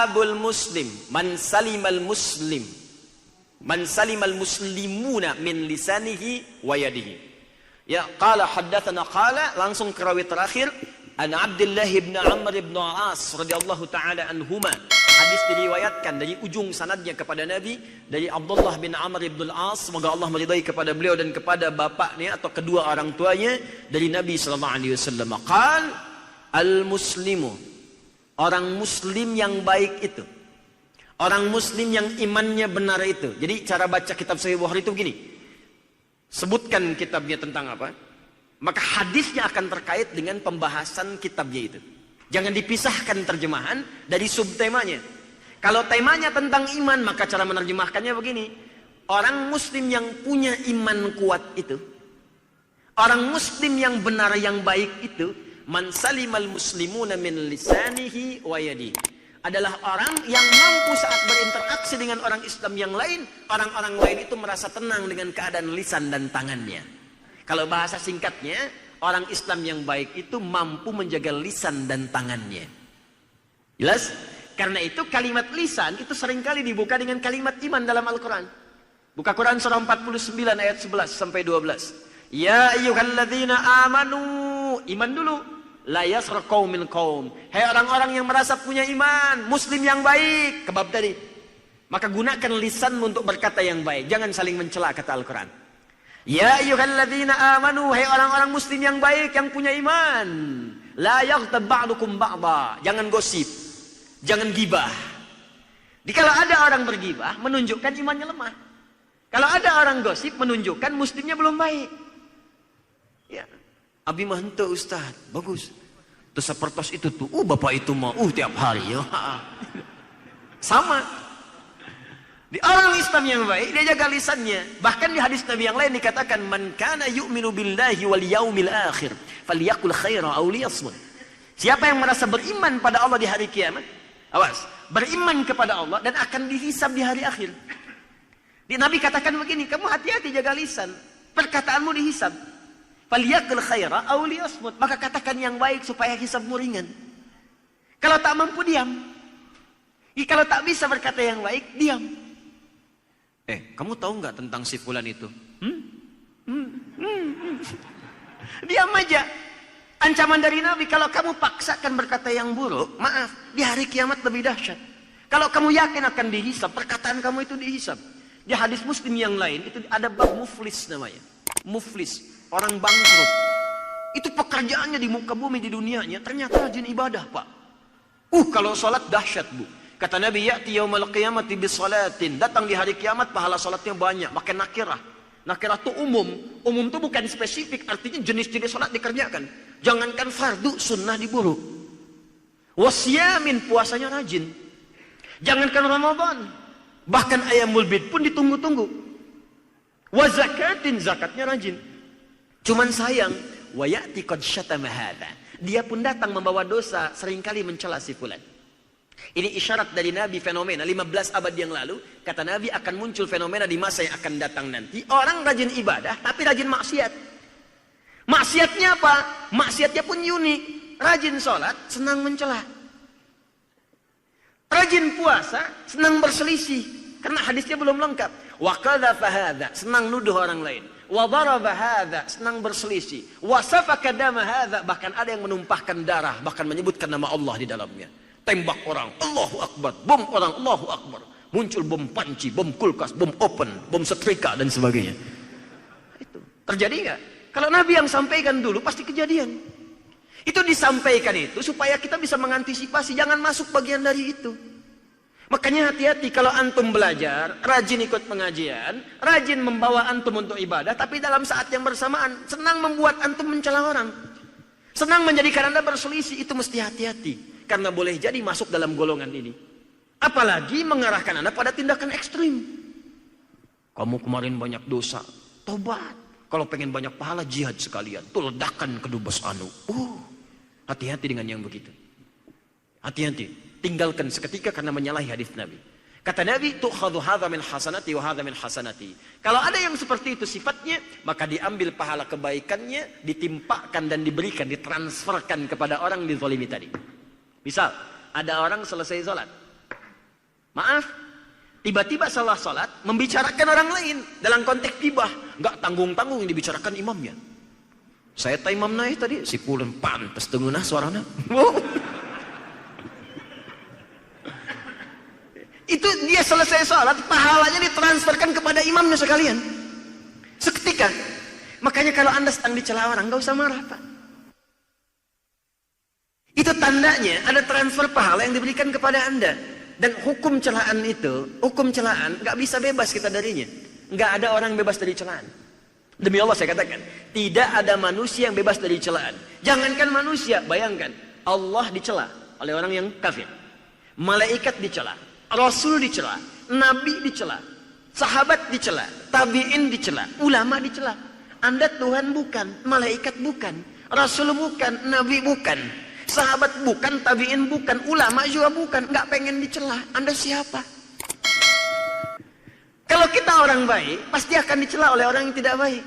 babul muslim man salimal muslimuna min lisanihi wa yadihi. Ya, qala haddatsana qala, langsung ke rawi terakhir, an Abdullah bin Amr bin As radhiyallahu taala anhuma. Hadis diriwayatkan dari ujung sanadnya kepada Nabi dari Abdullah bin Amr bin As, semoga Allah meridai kepada beliau dan kepada bapaknya atau kedua orang tuanya, dari Nabi sallallahu alaihi wasallam. Qal al-muslimu, orang muslim yang baik itu, orang muslim yang imannya benar itu. Jadi cara baca kitab Sahih Bukhari itu begini. Sebutkan kitabnya tentang apa, maka hadisnya akan terkait dengan pembahasan kitabnya itu. Jangan dipisahkan terjemahan dari subtemanya. Kalau temanya tentang iman, maka cara menerjemahkannya begini. Orang muslim yang punya iman kuat itu, orang muslim yang benar yang baik itu, man salimal muslimuna min lisanihi wa yadihi, adalah orang yang mampu saat berinteraksi dengan orang Islam yang lain, orang-orang lain itu merasa tenang dengan keadaan lisan dan tangannya. Kalau bahasa singkatnya, orang Islam yang baik itu mampu menjaga lisan dan tangannya. Jelas? Karena itu kalimat lisan itu seringkali dibuka dengan kalimat iman dalam Al-Quran. Buka Quran surah 49 ayat 11 sampai 12. Ya ayyuhalladzina amanu, iman dulu. La yasra qaumin qaum. Hai orang-orang yang merasa punya iman, muslim yang baik, kebab tadi. Maka gunakan lisanmu untuk berkata yang baik. Jangan saling mencela, kata Al-Quran. Ya ayyuhalladzina amanu, hai orang-orang muslim yang baik yang punya iman, la yaghtab ba'dukum ba'da, jangan gosip, jangan gibah. Kalau ada orang bergibah menunjukkan imannya lemah. Kalau ada orang gosip menunjukkan muslimnya belum baik. Ya, abi mah henteu ustaz, bagus. Terus sepertos itu tuh, bapak itu mah tiap hari ya. Sama. Di orang Islam yang baik, dia jaga lisannya. Bahkan di hadis Nabi yang lain dikatakan, man kana yu'minu billahi wal yaumil akhir falyakul khaira aw liyasmut. Siapa yang merasa beriman pada Allah di hari kiamat, awas, beriman kepada Allah dan akan dihisab di hari akhir. Di Nabi katakan begini, kamu hati-hati jaga lisan, perkataanmu dihisab. Falyakul khaira aw liyasmut, maka katakan yang baik supaya hisabmu ringan. Kalau tak mampu diam. Kalau tak bisa berkata yang baik, diam. Kamu tahu nggak tentang si fulan itu? Diam aja. Ancaman dari Nabi, kalau kamu paksakan berkata yang buruk, maaf, di hari kiamat lebih dahsyat. Kalau kamu yakin akan dihisab, perkataan kamu itu dihisab. Di hadis Muslim yang lain, itu ada bab muflis namanya. Muflis, orang bangkrut. Itu pekerjaannya di muka bumi di dunianya, ternyata rajin ibadah, Pak. Kalau sholat dahsyat, Bu. Kata Nabi, ya'ti yaumal qiyamati bisolatin, datang di hari kiamat pahala salatnya banyak, pakai nakirah. Nakirah itu umum. Umum itu bukan spesifik, artinya jenis-jenis salat dikerjakan. Jangankan fardu, sunnah diburu. Wasyamin, puasanya rajin. Jangankan Ramadan, bahkan ayamul bid pun ditunggu-tunggu. Wazakatin, zakatnya rajin. Cuman sayang, wa ya'ti qad syatama hadza, dia pun datang membawa dosa, seringkali mencela si fulan. Ini isyarat dari Nabi, fenomena 15 abad yang lalu. Kata Nabi, akan muncul fenomena di masa yang akan datang nanti. Orang rajin ibadah tapi rajin maksiat. Maksiatnya apa? Maksiatnya pun unik. Rajin sholat, senang mencela. Rajin puasa, senang berselisih. Karena hadisnya belum lengkap. Wa qadhafa hadza, senang nuduh orang lain. Wa daraba hadza, senang berselisih. Wa safaka dama hadza, bahkan ada yang menumpahkan darah, bahkan menyebutkan nama Allah di dalamnya. Tembak orang, Allahu Akbar. Bom orang, Allahu Akbar. Muncul bom panci, bom kulkas, bom open, bom setrika, dan sebagainya. Itu terjadi nggak? Kalau Nabi yang sampaikan dulu, pasti kejadian. Itu disampaikan itu supaya kita bisa mengantisipasi, jangan masuk bagian dari itu. Makanya hati-hati kalau antum belajar, rajin ikut pengajian, rajin membawa antum untuk ibadah, tapi dalam saat yang bersamaan, senang membuat antum mencela orang. Senang menjadikan anda berselisih, itu mesti hati-hati. Karena boleh jadi masuk dalam golongan ini. Apalagi mengarahkan anda pada tindakan ekstrim. Kamu kemarin banyak dosa, tobat. Kalau pengen banyak pahala, jihad sekalian. Tuh ledakan kedubes anu. Hati-hati dengan yang begitu. Hati-hati. Tinggalkan seketika karena menyalahi hadis Nabi. Kata Nabi, tu'khadhu hadza min hasanati wa hadza min hasanati. Kalau ada yang seperti itu sifatnya, maka diambil pahala kebaikannya, ditimpakan dan diberikan, ditransferkan kepada orang yang dizalimi tadi. Misal, ada orang selesai sholat, Maaf, tiba-tiba salah salat membicarakan orang lain dalam konteks gibah, nggak tanggung-tanggung yang dibicarakan imamnya. Saya tak imam naik tadi, si pulen pantas tengunah suaranya. Itu dia selesai salat, pahalanya ditransferkan kepada imamnya sekalian. Seketika. Makanya kalau Anda sedang dicela orang, nggak usah marah, Pak. Itu tandanya ada transfer pahala yang diberikan kepada Anda. Dan hukum celaan itu, hukum celaan nggak bisa bebas kita darinya. Nggak ada orang bebas dari celaan. Demi Allah saya katakan, tidak ada manusia yang bebas dari celaan. Jangankan manusia, bayangkan Allah dicela oleh orang yang kafir, malaikat dicela, Rasul dicela, Nabi dicela, sahabat dicela, tabi'in dicela, ulama dicela. Anda Tuhan bukan, malaikat bukan, Rasul bukan, Nabi bukan, sahabat bukan, tabi'in bukan, ulama juga bukan. Nggak pengen dicela. Anda siapa? Kalau kita orang baik, pasti akan dicela oleh orang yang tidak baik.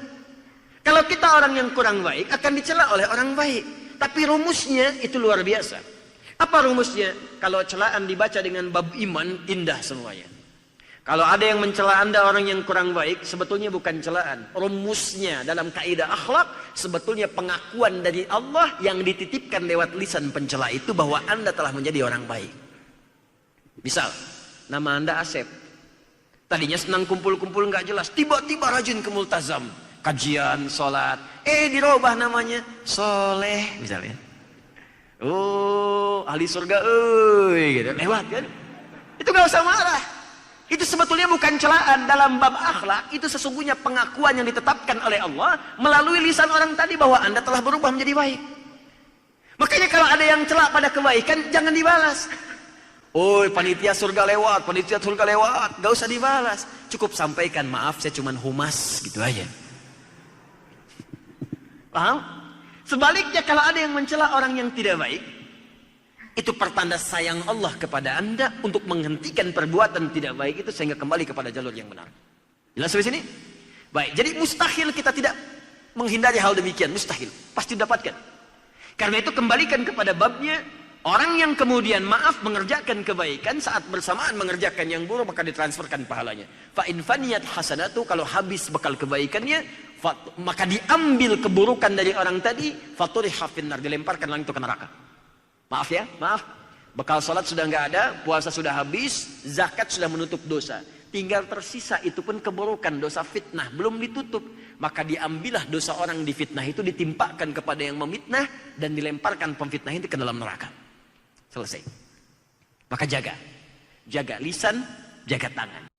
Kalau kita orang yang kurang baik, akan dicela oleh orang baik. Tapi rumusnya itu luar biasa. Apa rumusnya? Kalau celaan dibaca dengan bab iman, indah semuanya. Kalau ada yang mencela Anda orang yang kurang baik, sebetulnya bukan celaan. Rumusnya dalam kaidah akhlak, sebetulnya pengakuan dari Allah yang dititipkan lewat lisan pencela itu bahwa Anda telah menjadi orang baik. Misal, nama Anda Asep. Tadinya senang kumpul-kumpul nggak jelas, tiba-tiba rajin ke multazam, kajian, sholat. Dirubah namanya Soleh misalnya. Oh, ahli surga, gitu. Lewat kan? Itu nggak usah marah. Itu sebetulnya bukan celaan dalam bab akhlak. Itu sesungguhnya pengakuan yang ditetapkan oleh Allah melalui lisan orang tadi bahwa Anda telah berubah menjadi baik. Makanya kalau ada yang celak pada kebaikan, jangan dibalas. Oh, panitia surga lewat, panitia surga lewat, gak usah dibalas. Cukup sampaikan, maaf saya cuman humas, gitu aja. Paham? Sebaliknya kalau ada yang mencela orang yang tidak baik, itu pertanda sayang Allah kepada Anda untuk menghentikan perbuatan tidak baik itu sehingga kembali kepada jalur yang benar. Jelas sampai sini? Baik, jadi mustahil kita tidak menghindari hal demikian, mustahil. Pasti dapatkan. Karena itu kembalikan kepada babnya. Orang yang kemudian maaf mengerjakan kebaikan saat bersamaan mengerjakan yang buruk maka ditransferkan pahalanya. Fa in faniyat hasanatu, kalau habis bekal kebaikannya maka diambil keburukan dari orang tadi, faturiha finnar, dilemparkan langsung ke neraka. Maaf ya, maaf. Bekal salat sudah nggak ada, puasa sudah habis, zakat sudah menutup dosa. Tinggal tersisa itu pun keburukan, dosa fitnah belum ditutup. Maka diambillah dosa orang di fitnah itu ditimpakan kepada yang memfitnah dan dilemparkan pemfitnah itu ke dalam neraka. Selesai. Maka jaga lisan, jaga tangan.